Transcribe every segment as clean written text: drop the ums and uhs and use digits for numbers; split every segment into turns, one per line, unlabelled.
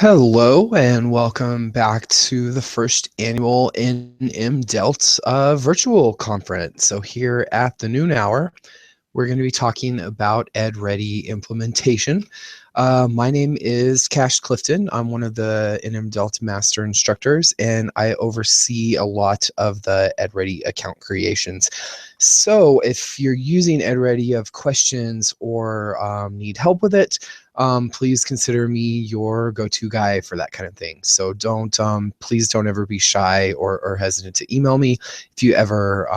Hello and welcome back to the first annual NM-DELT virtual conference. So here at the noon hour, we're going to be talking about EdReady implementation. My name is Cash Clifton. I'm one of the NM-DELT master instructors, and I oversee a lot of the EdReady account creations. So if you're using EdReady, you have questions or need help with it, please consider me your go-to guy for that kind of thing. So please don't ever be shy or hesitant to email me if you ever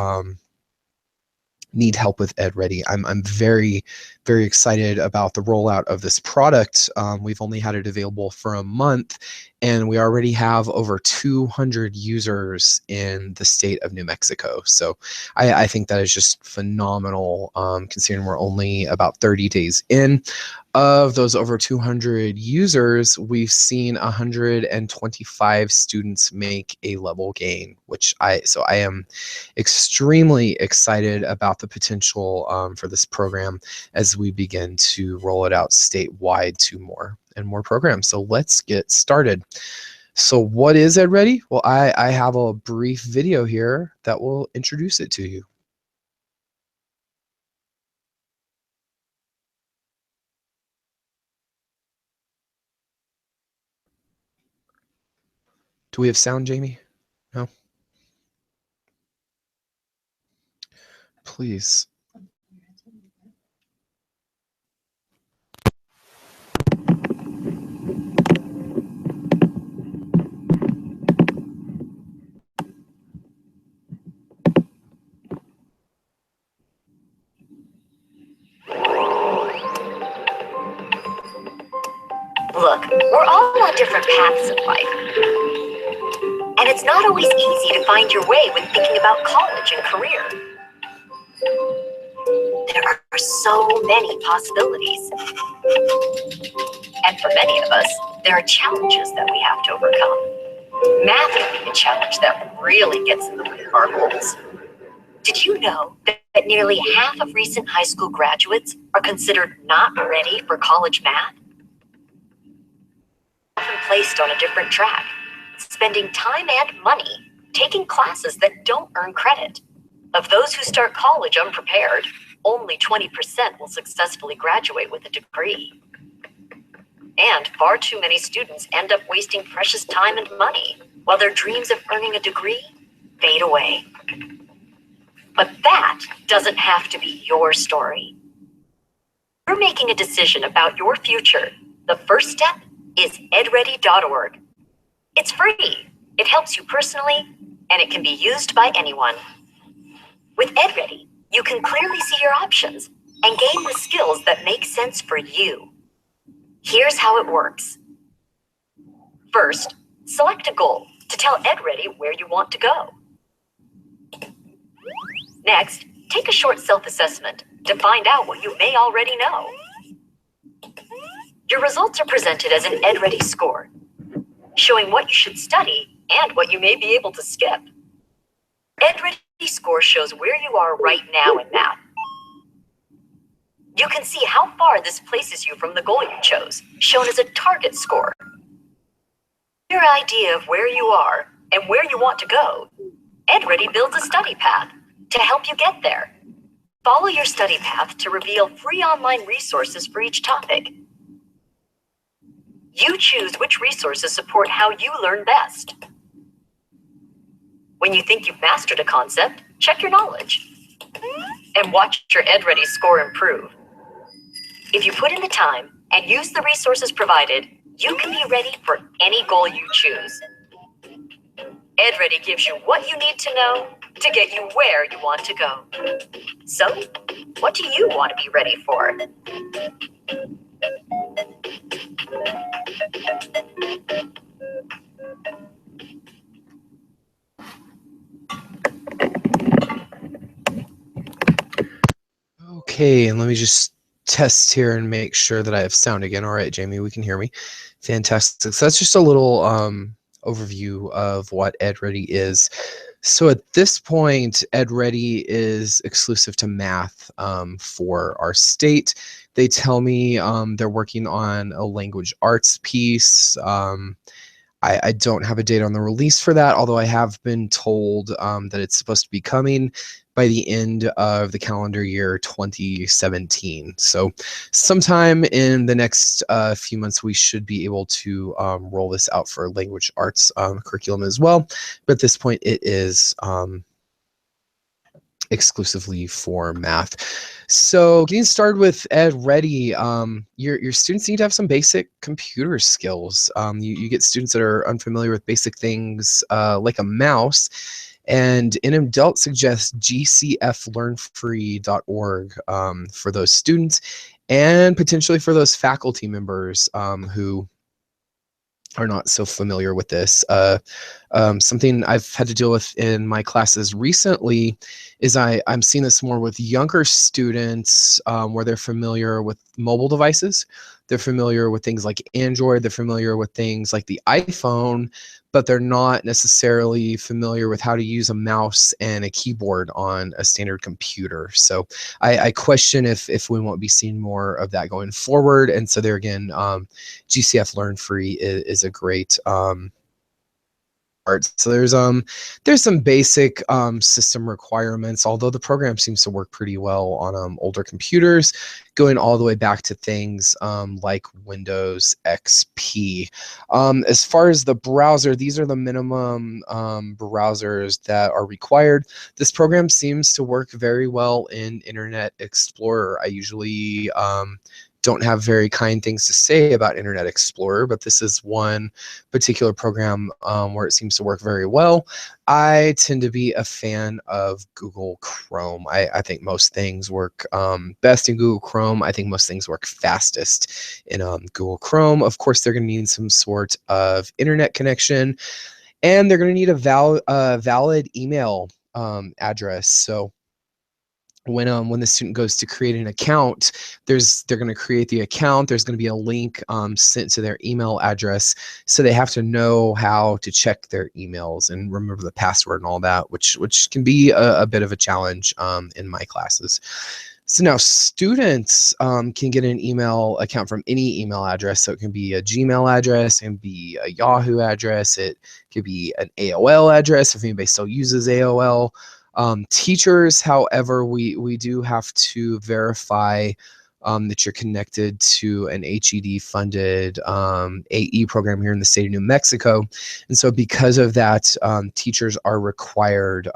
need help with EdReady. I'm very, very excited about the rollout of this product. We've only had it available for a month, and we already have over 200 users in the state of New Mexico. So I think that is just phenomenal, considering we're only about 30 days in. Of those over 200 users, we've seen 125 students make a level gain, so I am extremely excited about the potential for this program as we begin to roll it out statewide to more and more programs. So let's get started. So what is EdReady? Well, I have a brief video here that will introduce it to you. Do we have sound, Jamie? No? Please.
Look, we're all on different paths in life. And it's not always easy to find your way when thinking about college and career. There are so many possibilities. And for many of us, there are challenges that we have to overcome. Math can be a challenge that really gets in the way of our goals. Did you know that nearly half of recent high school graduates are considered not ready for college math? Often placed on a different track, spending time and money taking classes that don't earn credit. Of those who start college unprepared, only 20% will successfully graduate with a degree. And far too many students end up wasting precious time and money while their dreams of earning a degree fade away. But that doesn't have to be your story. If you're making a decision about your future, the first step is edready.org. It's free, it helps you personally, and it can be used by anyone. With EdReady, you can clearly see your options and gain the skills that make sense for you. Here's how it works. First, select a goal to tell EdReady where you want to go. Next, take a short self-assessment to find out what you may already know. Your results are presented as an EdReady score, showing what you should study and what you may be able to skip. EdReady score shows where you are right now in math. You can see how far this places you from the goal you chose, shown as a target score. Your idea of where you are and where you want to go, EdReady builds a study path to help you get there. Follow your study path to reveal free online resources for each topic. You choose which resources support how you learn best. When you think you've mastered a concept, check your knowledge and watch your EdReady score improve. If you put in the time and use the resources provided, you can be ready for any goal you choose. EdReady gives you what you need to know to get you where you want to go. So, what do you want to be ready for?
Okay, and let me just test here and make sure that I have sound again. All right, Jamie, we can hear me. Fantastic. So that's just a little overview of what EdReady is. So at this point, EdReady is exclusive to math for our state. They tell me they're working on a language arts piece. I don't have a date on the release for that, although I have been told that it's supposed to be coming by the end of the calendar year 2017. So sometime in the next few months, we should be able to roll this out for language arts curriculum as well. But at this point, it is exclusively for math. So getting started with EdReady, your students need to have some basic computer skills. You get students that are unfamiliar with basic things like a mouse, and NMDELT suggests gcflearnfree.org for those students and potentially for those faculty members who are not so familiar with this. Something I've had to deal with in my classes recently is I'm seeing this more with younger students where they're familiar with mobile devices. They're familiar with things like Android. They're familiar with things like the iPhone, but they're not necessarily familiar with how to use a mouse and a keyboard on a standard computer. So I question if we won't be seeing more of that going forward. And so there again, GCF Learn Free is a great part. So there's some basic system requirements, although the program seems to work pretty well on older computers, going all the way back to things like Windows XP. As far as the browser, these are the minimum browsers that are required. This program seems to work very well in Internet Explorer. I usually don't have very kind things to say about Internet Explorer, but this is one particular program where it seems to work very well. I tend to be a fan of Google Chrome. I think most things work best in Google Chrome. I think most things work fastest in Google Chrome. Of course, they're going to need some sort of internet connection, and they're going to need a valid email address. So when the student goes to create an account, they're going to create the account. There's going to be a link sent to their email address, so they have to know how to check their emails and remember the password and all that, which can be a bit of a challenge in my classes. So now students can get an email account from any email address. So it can be a Gmail address, it can be a Yahoo address, it could be an AOL address if anybody still uses AOL. Teachers, however, we do have to verify that you're connected to an HED funded AE program here in the state of New Mexico. And so because of that, teachers are required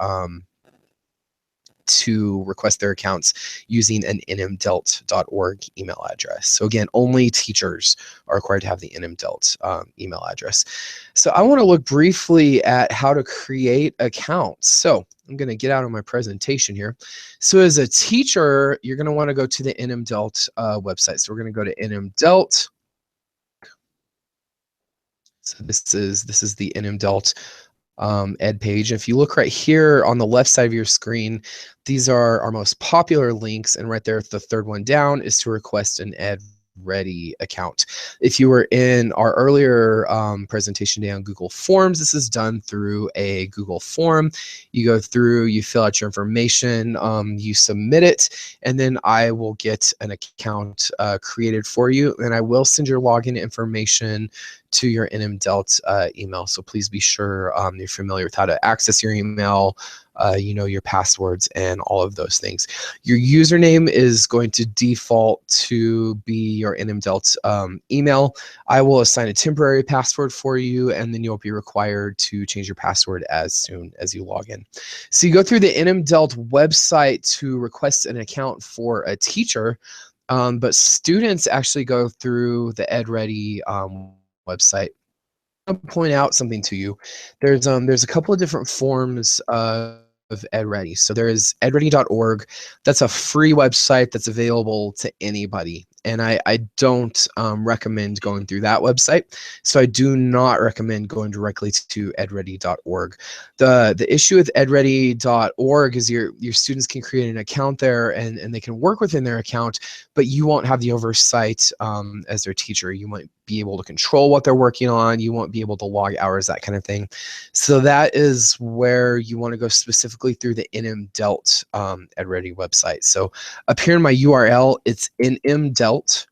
to request their accounts using an nmdelt.org email address. So again, only teachers are required to have the nmdelt email address. So I want to look briefly at how to create accounts. So I'm going to get out of my presentation here. So as a teacher, you're going to want to go to the nmdelt website. So we're going to go to nmdelt. So this is the nmdelt ed page. If you look right here on the left side of your screen, these are our most popular links, and right there, the third one down is to request an EdReady account. If you were in our earlier presentation day on Google Forms, this is done through a Google form. You go through, you fill out your information, you submit it, and then I will get an account created for you, and I will send your login information to your NMDELT email. So please be sure you're familiar with how to access your email, you know your passwords and all of those things. Your username is going to default to be your NMDELT email. I will assign a temporary password for you, and then you'll be required to change your password as soon as you log in. So you go through the NMDELT website to request an account for a teacher, but students actually go through the EdReady website. I'll point out something to you. There's a couple of different forms of EdReady. So there is edready.org. That's a free website that's available to anybody. and I don't recommend going through that website. So I do not recommend going directly to edready.org. The issue with edready.org is your students can create an account there, and they can work within their account, but you won't have the oversight as their teacher. You won't be able to control what they're working on. You won't be able to log hours, that kind of thing. So that is where you want to go specifically through the NMDELT EdReady website. So up here in my URL, it's nmdelt.org.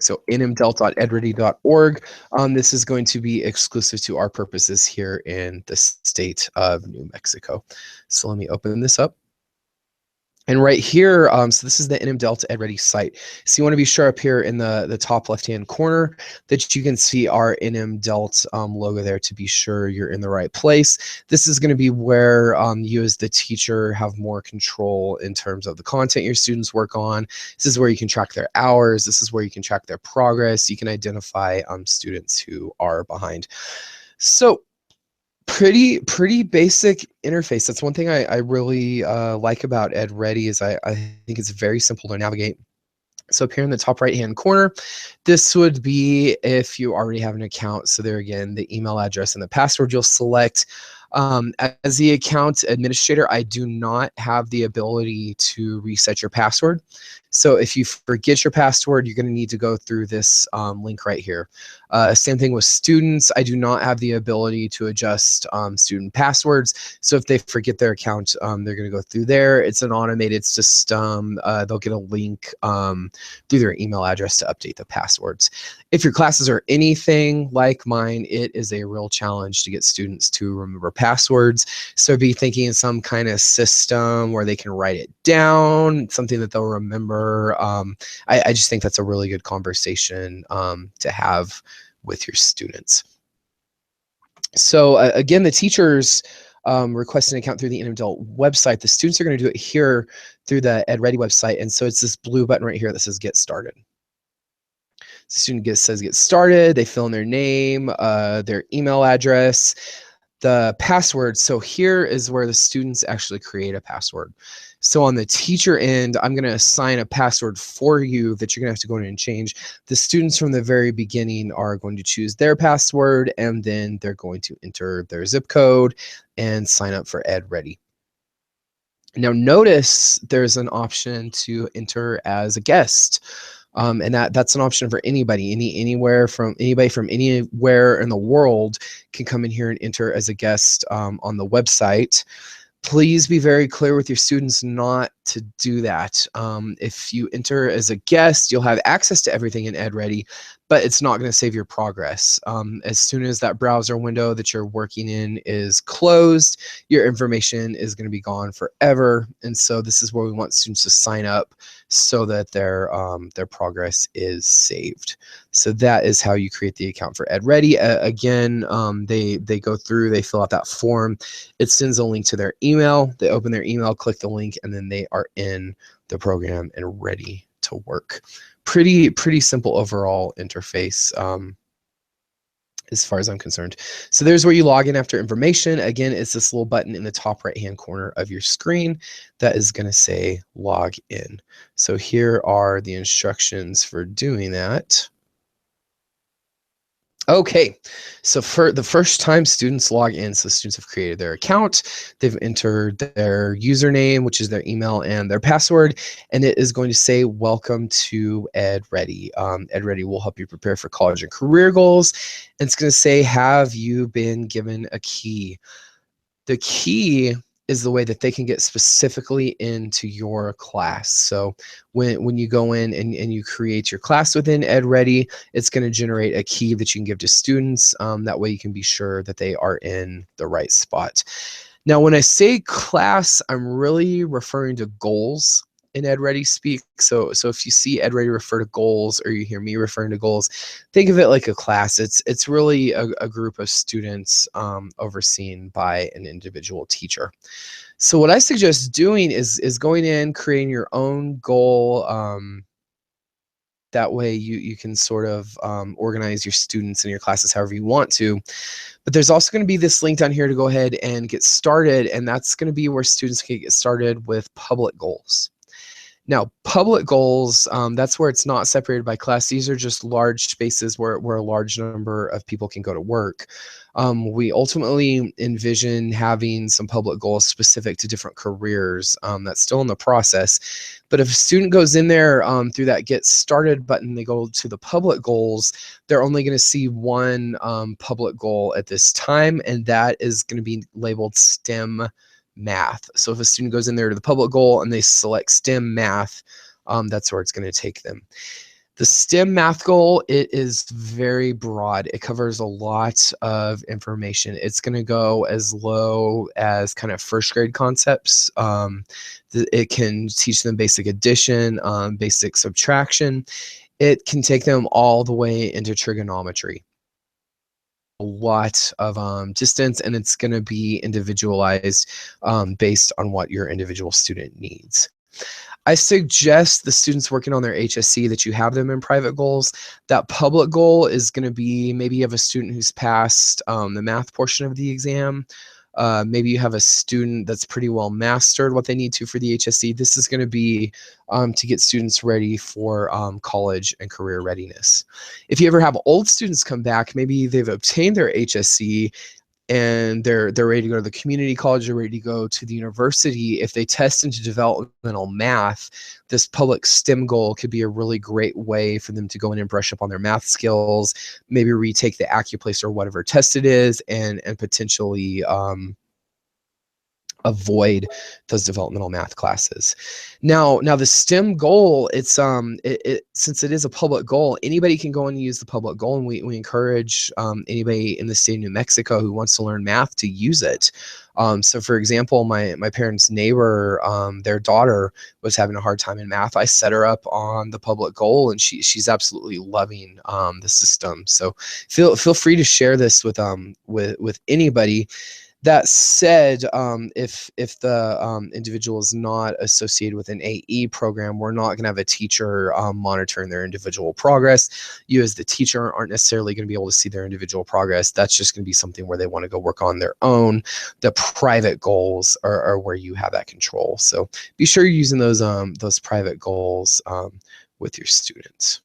So nmdelt.edready.org. This is going to be exclusive to our purposes here in the state of New Mexico. So let me open this up. And right here, so this is the NMDELT EdReady site. So you want to be sure up here in the top left-hand corner that you can see our NMDELT logo there to be sure you're in the right place. This is going to be where you as the teacher have more control in terms of the content your students work on. This is where you can track their hours. This is where you can track their progress. You can identify students who are behind. So pretty basic interface. That's one thing I really like about EdReady is I think it's very simple to navigate. So up here in the top right hand corner, this would be if you already have an account. So there again, the email address and the password you'll select. As the account administrator, I do not have the ability to reset your password. So if you forget your password, you're going to need to go through this link right here. Same thing with students. I do not have the ability to adjust student passwords. So if they forget their account, they're going to go through there. It's an automated system. They'll get a link through their email address to update the passwords. If your classes are anything like mine, it is a real challenge to get students to remember passwords. So be thinking of some kind of system where they can write it down, something that they'll remember. I just think that's a really good conversation to have with your students. So again, the teachers request an account through the NMDELT website. The students are going to do it here through the EdReady website. And so it's this blue button right here that says Get Started. The student says Get Started. They fill in their name, their email address, the password. So here is where the students actually create a password. So on the teacher end, I'm going to assign a password for you that you're going to have to go in and change. The students from the very beginning are going to choose their password, and then they're going to enter their zip code and sign up for EdReady. Now notice there's an option to enter as a guest. And that's an option for anybody, anybody from anywhere in the world can come in here and enter as a guest on the website. Please be very clear with your students not to do that. If you enter as a guest, you'll have access to everything in EdReady, but it's not going to save your progress. As soon as that browser window that you're working in is closed, your information is going to be gone forever. And so this is where we want students to sign up so that their progress is saved. So that is how you create the account for EdReady. Again, they go through, they fill out that form. It sends a link to their email. They open their email, click the link, and then they are in the program and ready to work. Pretty simple overall interface as far as I'm concerned. So there's where you log in after information. Again, it's this little button in the top right-hand corner of your screen that is going to say log in. So here are the instructions for doing that. Okay, so for the first time students log in, so students have created their account, they've entered their username, which is their email, and their password, and it is going to say, welcome to EdReady. EdReady will help you prepare for college and career goals. And it's going to say, have you been given a key? The key is the way that they can get specifically into your class. So when you go in and you create your class within EdReady, it's going to generate a key that you can give to students. That way you can be sure that they are in the right spot. Now, when I say class, I'm really referring to goals in EdReady speak. So if you see EdReady refer to goals, or you hear me referring to goals, think of it like a class. It's really a group of students overseen by an individual teacher. So what I suggest doing is going in, creating your own goal. That way you can sort of organize your students and your classes however you want to. But there's also going to be this link down here to go ahead and get started, and that's going to be where students can get started with public goals. Now, public goals, that's where it's not separated by class. These are just large spaces where a large number of people can go to work. We ultimately envision having some public goals specific to different careers. That's still in the process. But if a student goes in there through that Get Started button, they go to the public goals, they're only going to see one public goal at this time, and that is going to be labeled STEM math. So if a student goes in there to the public goal and they select STEM math, that's where it's going to take them. The STEM math goal, it is very broad. It covers a lot of information. It's going to go as low as kind of first grade concepts. It can teach them basic addition, basic subtraction. It can take them all the way into trigonometry. A lot of distance, and it's going to be individualized based on what your individual student needs. I suggest the students working on their HSC that you have them in private goals. That public goal is going to be, maybe you have a student who's passed the math portion of the exam. Maybe you have a student that's pretty well mastered what they need to for the HSC. This is going to be to get students ready for college and career readiness. If you ever have old students come back, maybe they've obtained their HSC and they're ready to go to the community college, they're ready to go to the university. If they test into developmental math, this public STEM goal could be a really great way for them to go in and brush up on their math skills, maybe retake the AccuPlace or whatever test it is, and potentially avoid those developmental math classes. Now the STEM goal, it's since it is a public goal, anybody can go and use the public goal, and we encourage anybody in the state of New Mexico who wants to learn math to use it. So for example, my parents' neighbor, their daughter was having a hard time in math. I set her up on the public goal, and she's absolutely loving the system. So feel free to share this with anybody. That said, if the individual is not associated with an AE program, we're not going to have a teacher monitoring their individual progress. You as the teacher aren't necessarily going to be able to see their individual progress. That's just going to be something where they want to go work on their own. The private goals are where you have that control. So be sure you're using those private goals with your students.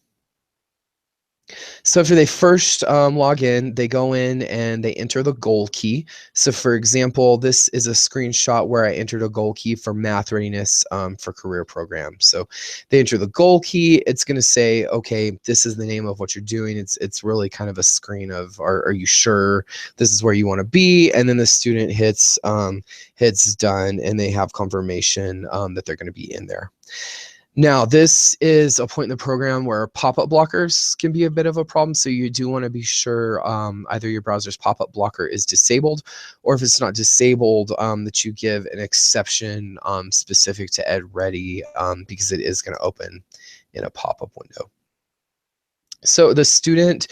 So after they first log in, they go in and they enter the goal key. So for example, this is a screenshot where I entered a goal key for math readiness for career program. So they enter the goal key. It's going to say, okay, this is the name of what you're doing. It's really kind of a screen of, are you sure this is where you want to be? And then the student hits done, and they have confirmation that they're going to be in there. Now, this is a point in the program where pop-up blockers can be a bit of a problem, so you do want to be sure either your browser's pop-up blocker is disabled, or if it's not disabled, that you give an exception specific to EdReady, because it is going to open in a pop-up window. So the student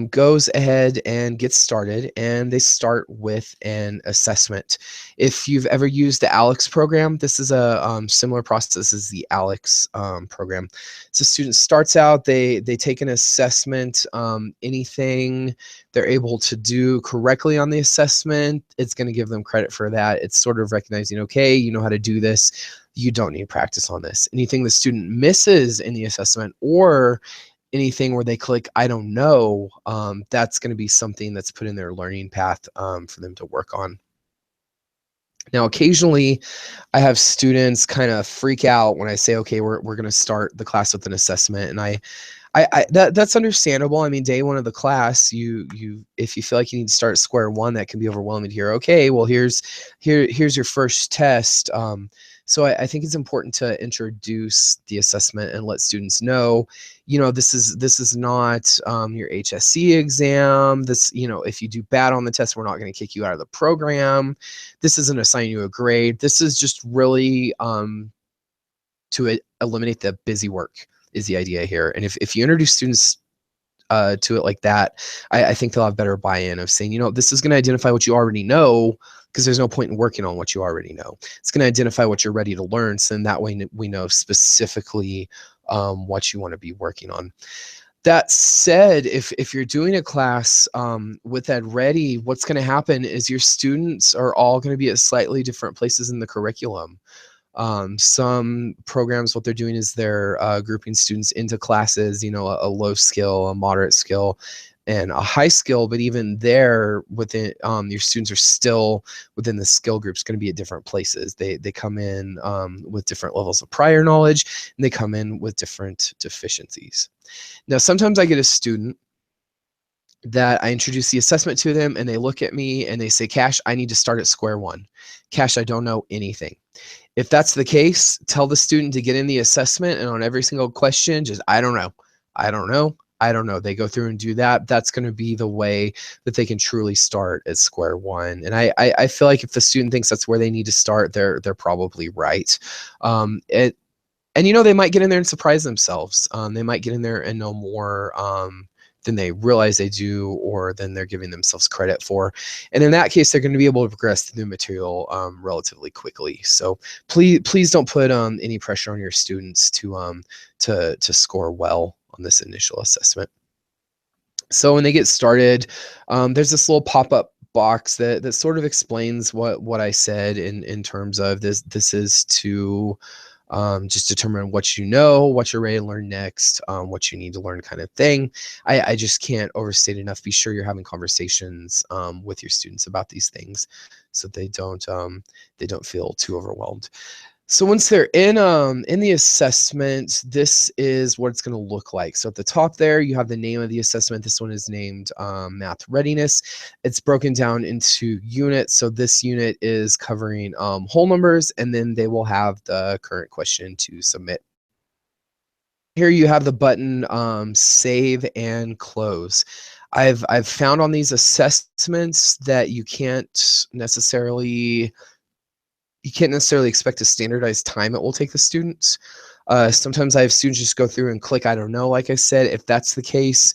goes ahead and gets started, and they start with an assessment. If you've ever used the ALEX program, this is a similar process as the ALEX program. So student starts out, they take an assessment. Anything they're able to do correctly on the assessment, it's going to give them credit for that. It's sort of recognizing, okay, you know how to do this. You don't need practice on this. Anything the student misses in the assessment, or anything where they click I don't know, that's going to be something that's put in their learning path for them to work on. Now, occasionally I have students kind of freak out when I say, okay, we're going to start the class with an assessment, and that's understandable. I mean, day one of the class, you if you feel like you need to start at square one, that can be overwhelming to hear. Okay, well, here's your first test. So I think it's important to introduce the assessment and let students know, you know, this is not your HSC exam. This, you know, if you do bad on the test, we're not going to kick you out of the program. This isn't assigning you a grade. This is just really to eliminate the busy work is the idea here. And if you introduce students to it like that, I think they'll have better buy-in of saying, you know, this is going to identify what you already know, because there's no point in working on what you already know. It's going to identify what you're ready to learn, so in that way we know specifically what you want to be working on. That said, if you're doing a class with EdReady, what's going to happen is your students are all going to be at slightly different places in the curriculum. Some programs, what they're doing is they're grouping students into classes, you know, a low skill, a moderate skill, and a high skill. But even there, within your students are still within the skill groups going to be at different places. They come in with different levels of prior knowledge, and they come in with different deficiencies. Now, sometimes I get a student that I introduce the assessment to them and they look at me and they say, Cash, I need to start at square one. Cash, I don't know anything. If that's the case, tell the student to get in the assessment and on every single question, just, I don't know, I don't know, I don't know. They go through and do that. That's going to be the way that they can truly start at square one. And I feel like if the student thinks that's where they need to start, they're probably right. And you know, they might get in there and surprise themselves. They might get in there and know more than they realize they do, or than they're giving themselves credit for. And in that case, they're going to be able to progress through the material relatively quickly. So please don't put any pressure on your students to score well on this initial assessment. So when they get started, there's this little pop-up box that sort of explains what I said in terms of this is to just determine what you know, what you're ready to learn next, what you need to learn, kind of thing. I just can't overstate enough. Be sure you're having conversations with your students about these things, so they don't feel too overwhelmed. So once they're in the assessment, this is what it's going to look like. So at the top there, you have the name of the assessment. This one is named Math Readiness. It's broken down into units. So this unit is covering whole numbers, and then they will have the current question to submit. Here you have the button save and close. I've found on these assessments that you can't necessarily expect a standardized time it will take the students. Sometimes I have students just go through and click, I don't know, like I said. If that's the case,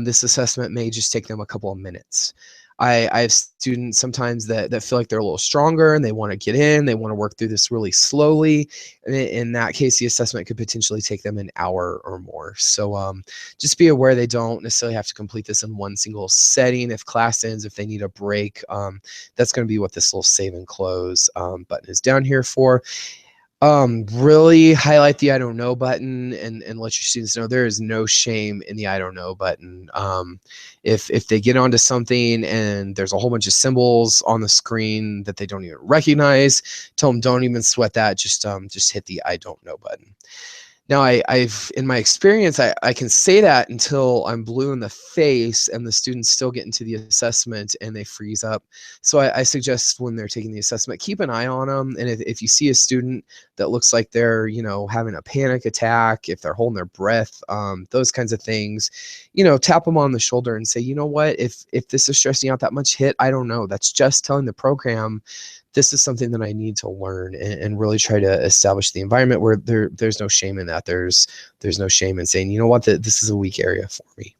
this assessment may just take them a couple of minutes. I have students sometimes that feel like they're a little stronger and they want to get in, they want to work through this really slowly. And in that case, the assessment could potentially take them an hour or more. So just be aware they don't necessarily have to complete this in one single setting. If class ends, if they need a break, that's going to be what this little save and close button is down here for. Really highlight the I don't know button and let your students know there is no shame in the I don't know button. If they get onto something and there's a whole bunch of symbols on the screen that they don't even recognize, tell them don't even sweat that. Just hit the I don't know button. Now, I've in my experience, I can say that until I'm blue in the face and the students still get into the assessment and they freeze up. So I suggest when they're taking the assessment, keep an eye on them. And if you see a student that looks like they're, you know, having a panic attack, if they're holding their breath, those kinds of things, you know, tap them on the shoulder and say, you know what, if this is stressing out that much, hit, I don't know. That's just telling the program this is something that I need to learn, and really try to establish the environment where there's no shame in that. There's no shame in saying, you know what, this is a weak area for me.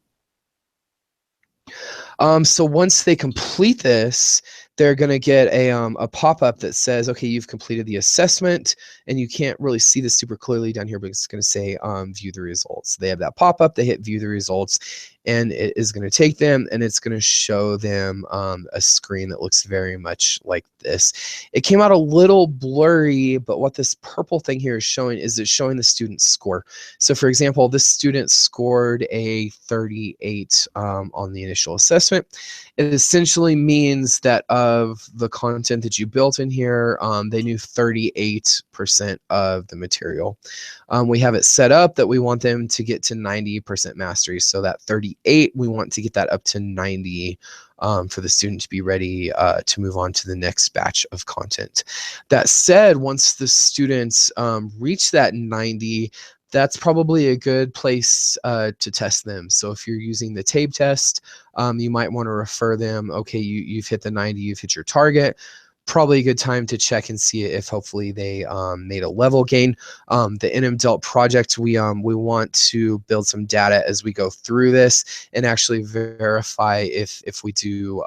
So once they complete this, they're going to get a pop-up that says, okay, you've completed the assessment, and you can't really see this super clearly down here, but it's going to say view the results. So they have that pop-up, they hit view the results, and it is going to take them and it's going to show them a screen that looks very much like this. It came out a little blurry, but what this purple thing here is showing is it's showing the student's score. So for example, this student scored a 38 on the initial assessment. It essentially means that of the content that you built in here, they knew 38% of the material. We have it set up that we want them to get to 90% mastery. So that 38, we want to get that up to 90 for the student to be ready to move on to the next batch of content. That said, once the students reach that 90, that's probably a good place to test them. So if you're using the TABE test, you might want to refer them, okay, you've hit the 90, you've hit your target. Probably a good time to check and see if hopefully they made a level gain. The NMDELT project, we want to build some data as we go through this and actually verify if we do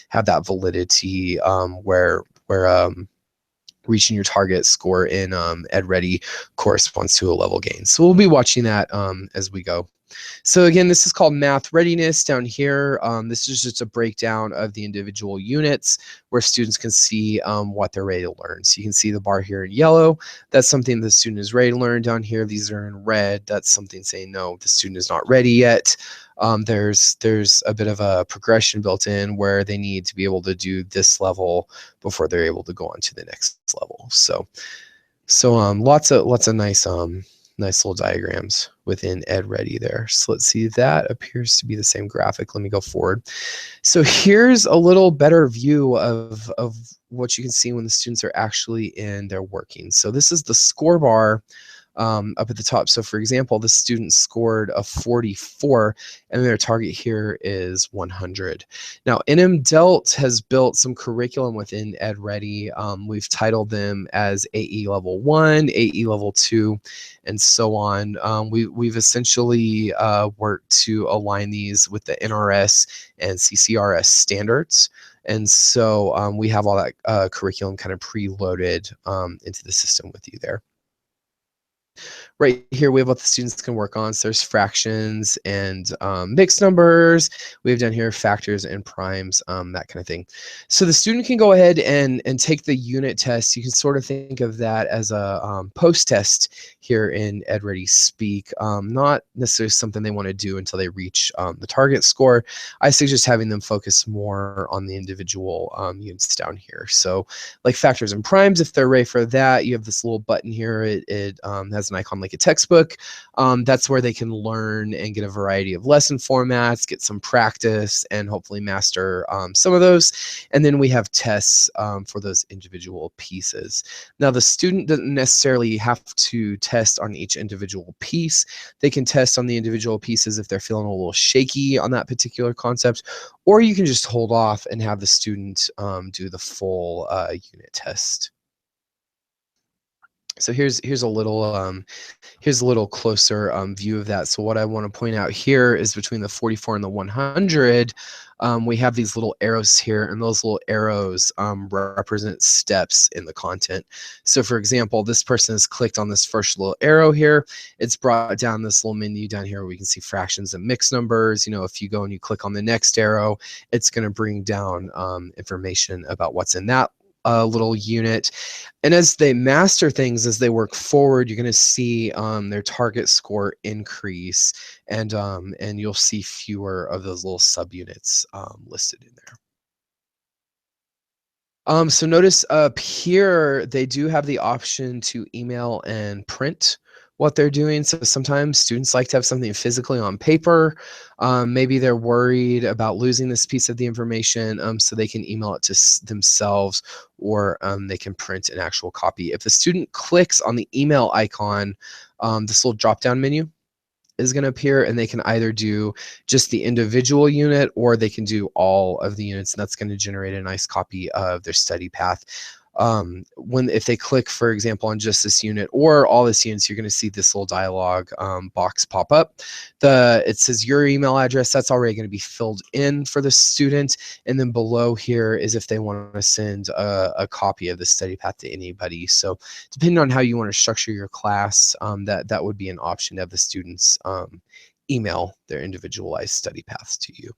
have that validity where reaching your target score in EdReady corresponds to a level gain. So we'll be watching that as we go. So again, this is called math readiness down here. This is just a breakdown of the individual units where students can see what they're ready to learn. So you can see the bar here in yellow. That's something the student is ready to learn. Down here, these are in red. That's something saying, no, the student is not ready yet. There's a bit of a progression built in where they need to be able to do this level before they're able to go on to the next level. So lots of nice little diagrams within EdReady there. So let's see, that appears to be the same graphic. Let me go forward. So here's a little better view of what you can see when the students are actually in their working. So this is the score bar up at the top. So for example, the student scored a 44 and their target here is 100. Now NM has built some curriculum within EdReady. We've titled them as AE Level 1, AE Level 2, and so on. We've essentially worked to align these with the NRS and CCRS standards. And so we have all that curriculum kind of preloaded into the system with you there. Right here, we have what the students can work on. So there's fractions and mixed numbers. We have down here factors and primes, that kind of thing. So the student can go ahead and take the unit test. You can sort of think of that as a post-test here in EdReady Speak. Not necessarily something they want to do until they reach the target score. I suggest having them focus more on the individual units down here. So like factors and primes, if they're ready for that, you have this little button here. It has an icon like a textbook. That's where they can learn and get a variety of lesson formats, get some practice, and hopefully master some of those. And then we have tests for those individual pieces. Now, the student doesn't necessarily have to test on each individual piece. They can test on the individual pieces if they're feeling a little shaky on that particular concept, or you can just hold off and have the student do the full unit test. So here's a little closer view of that. So what I want to point out here is between the 44 and the 100, we have these little arrows here, and those little arrows represent steps in the content. So for example, this person has clicked on this first little arrow here. It's brought down this little menu down here where we can see fractions and mixed numbers. You know, if you go and you click on the next arrow, it's going to bring down information about what's in that little unit. And as they master things, as they work forward, you're going to see their target score increase, and you'll see fewer of those little subunits listed in there. So notice up here, they do have the option to email and print what they're doing. So sometimes students like to have something physically on paper. Maybe they're worried about losing this piece of the information, so they can email it to themselves, or they can print an actual copy. If the student clicks on the email icon, this little drop-down menu is going to appear, and they can either do just the individual unit, or they can do all of the units, and that's going to generate a nice copy of their study path. If they click, for example, on just this unit or all this units, you're going to see this little dialog box pop up. It says your email address. That's already going to be filled in for the student. And then below here is if they want to send a copy of the study path to anybody. So depending on how you want to structure your class, that would be an option to have the students email their individualized study paths to you.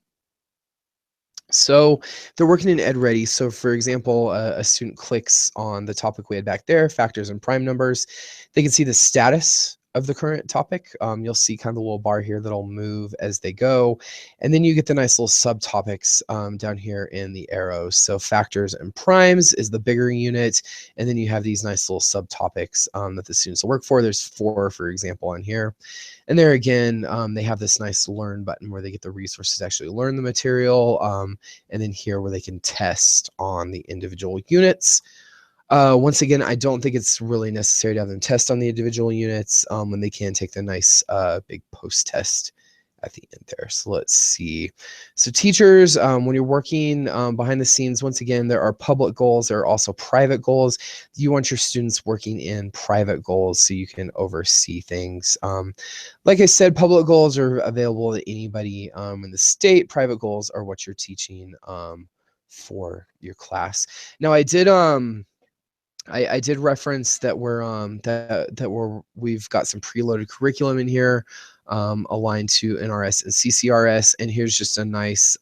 So they're working in EdReady. So for example, a student clicks on the topic we had back there, factors and prime numbers. They can see the status of the current topic. You'll see kind of a little bar here that'll move as they go. And then you get the nice little subtopics down here in the arrows. So factors and primes is the bigger unit. And then you have these nice little subtopics that the students will work for. There's 4, for example, on here. And there again, they have this nice learn button where they get the resources to actually learn the material. And then here where they can test on the individual units. Once again, I don't think it's really necessary to have them test on the individual units when they can take the nice big post test at the end there. So let's see. So teachers, when you're working behind the scenes, once again, there are public goals. There are also private goals. You want your students working in private goals so you can oversee things. Like I said, public goals are available to anybody in the state. Private goals are what you're teaching for your class. Now, I did reference that we've got some preloaded curriculum in here. aligned to NRS and CCRS. And here's just a nice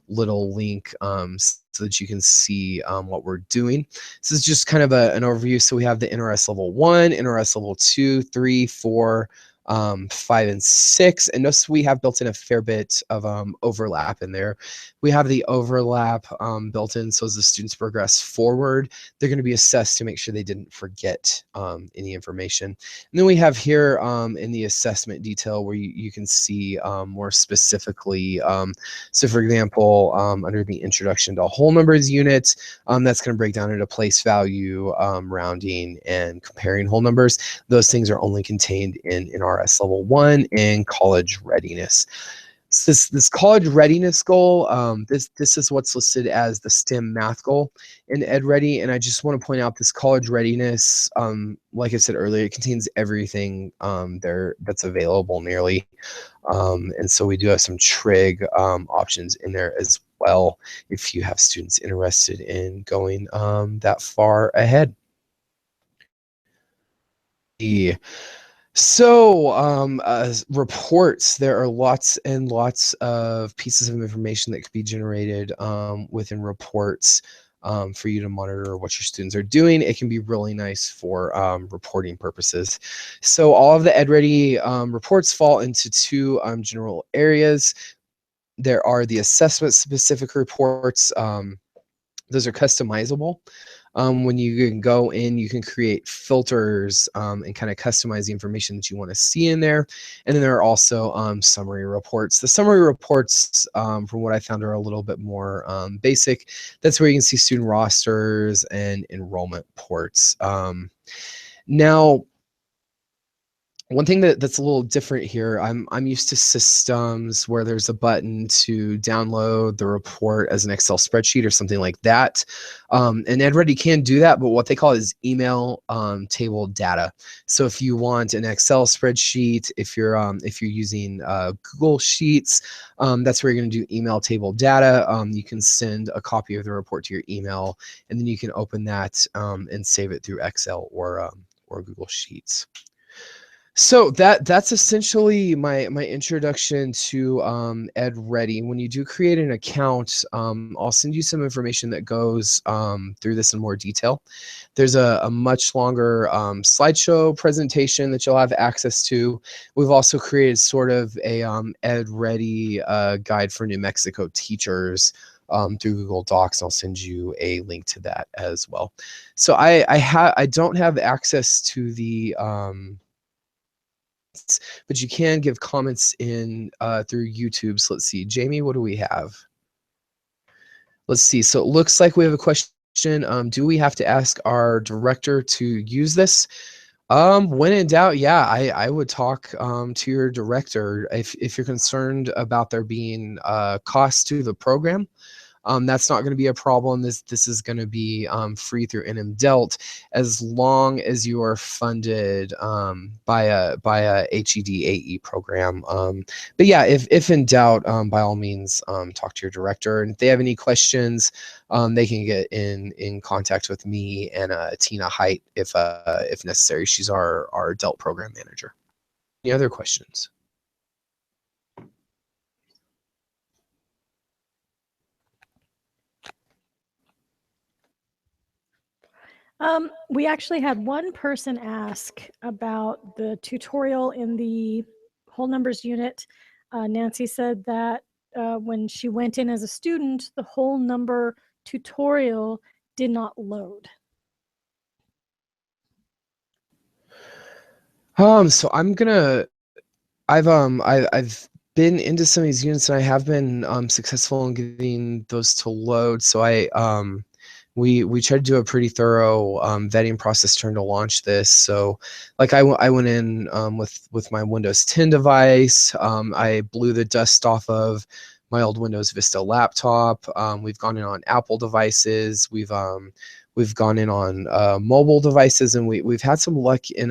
little link so that you can see what we're doing. This is just kind of an overview. So we have the NRS level 1, NRS level 2, 3, 4, 5, and 6. And notice we have built in a fair bit of overlap in there. We have the overlap built in, so as the students progress forward, they're going to be assessed to make sure they didn't forget any information. And then we have here in the assessment detail where you can see more specifically. So for example, under the introduction to whole numbers unit, that's going to break down into place value, rounding, and comparing whole numbers. Those things are only contained in NRS level 1 and college readiness. So this college readiness goal, this is what's listed as the STEM math goal in EdReady. And I just want to point out this college readiness, like I said earlier, it contains everything there that's available nearly. And so we do have some trig options in there as well if you have students interested in going that far ahead. So reports, there are lots and lots of pieces of information that could be generated within reports for you to monitor what your students are doing. It can be really nice for reporting purposes. So all of the EdReady reports fall into two general areas. There are the assessment specific reports. Those are customizable. When you can go in, you can create filters and kind of customize the information that you want to see in there. And then there are also summary reports. The summary reports, from what I found, are a little bit more basic. That's where you can see student rosters and enrollment ports. Now, one thing that's a little different here, I'm used to systems where there's a button to download the report as an Excel spreadsheet or something like that. And EdReady can do that, but what they call is email table data. So if you want an Excel spreadsheet, if you're using Google Sheets, that's where you're going to do email table data. You can send a copy of the report to your email, and then you can open that and save it through Excel or Google Sheets. So that's essentially my introduction to EdReady. When you do create an account, I'll send you some information that goes through this in more detail. There's a much longer slideshow presentation that you'll have access to. We've also created sort of a EdReady guide for New Mexico teachers through Google Docs. I'll send you a link to that as well. So I don't have access to the but you can give comments in through YouTube. So let's see, Jamie, what do we have? Let's see. So it looks like we have a question. Do we have to ask our director to use this? When in doubt, yeah, I would talk to your director if you're concerned about there being cost to the program. That's not going to be a problem. This is going to be free through NMDELT as long as you are funded by a HED-AE program. But yeah, if in doubt, by all means, talk to your director. And if they have any questions, they can get in contact with me and Tina Height if necessary. She's our DELT program manager. Any other questions?
We actually had one person ask about the tutorial in the whole numbers unit. Nancy said that when she went in as a student, the whole number tutorial did not load.
So I've been into some of these units and I have been successful in getting those to load. So we tried to do a pretty thorough vetting process trying to launch this. So like I went in with my Windows 10 device. I blew the dust off of my old Windows Vista laptop. We've gone in on Apple devices. We've gone in on mobile devices, and we've had some luck in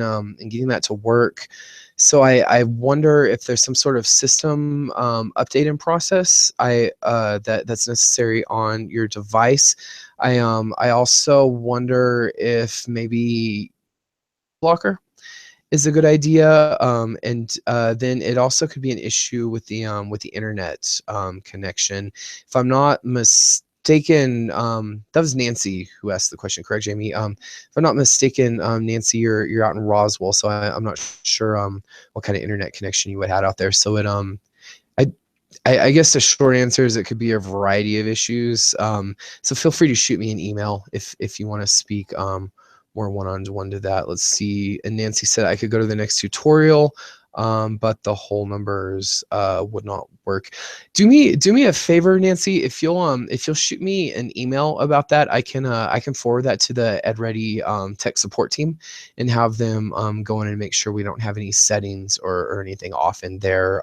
getting that to work. So I wonder if there's some sort of system updating process that's necessary on your device. I also wonder if maybe blocker. is a good idea. And then it also could be an issue with the internet connection. If I'm not mistaken, that was Nancy who asked the question, correct, Jamie? If I'm not mistaken, Nancy, you're out in Roswell, so I'm not sure what kind of internet connection you would have out there. So I I guess the short answer is it could be a variety of issues. So feel free to shoot me an email if you want to speak more one-on-one to that. Let's see. And Nancy said I could go to the next tutorial, but the whole numbers would not work. Do me a favor, Nancy. If you'll shoot me an email about that, I can forward that to the EdReady tech support team and have them go in and make sure we don't have any settings or anything off in there.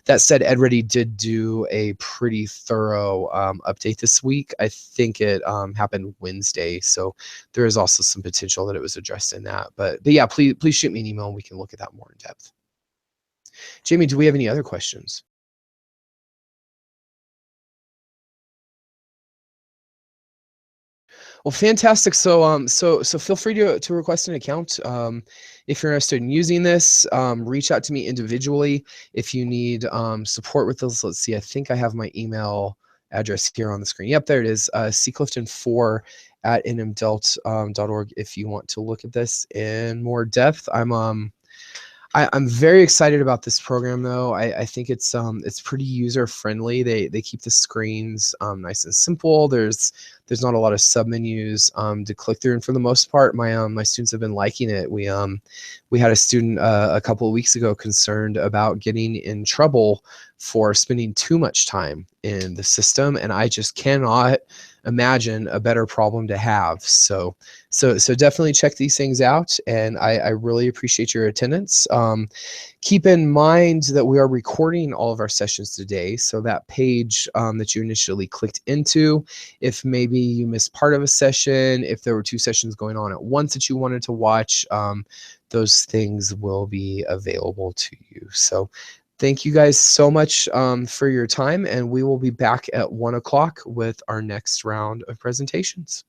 That said, EdReady did do a pretty thorough update this week. I think it happened Wednesday, so there is also some potential that it was addressed in that. But yeah, please shoot me an email and we can look at that more in depth. Jamie, do we have any other questions? Well, fantastic. So feel free to request an account. If you're interested in using this, reach out to me individually. If you need support with this, let's see, I think I have my email address here on the screen. Yep, there it is, cclifton4 at nmdelt.org if you want to look at this in more depth. I'm very excited about this program, though. I think it's pretty user friendly. They keep the screens nice and simple. There's not a lot of submenus to click through, and for the most part, my students have been liking it. We had a student a couple of weeks ago concerned about getting in trouble for spending too much time in the system, and I just cannot imagine a better problem to have. So definitely check these things out, and I really appreciate your attendance. Keep in mind that we are recording all of our sessions today, so that page that you initially clicked into, if maybe you missed part of a session, if there were two sessions going on at once that you wanted to watch, those things will be available to you. So thank you guys so much for your time, and we will be back at 1 o'clock with our next round of presentations.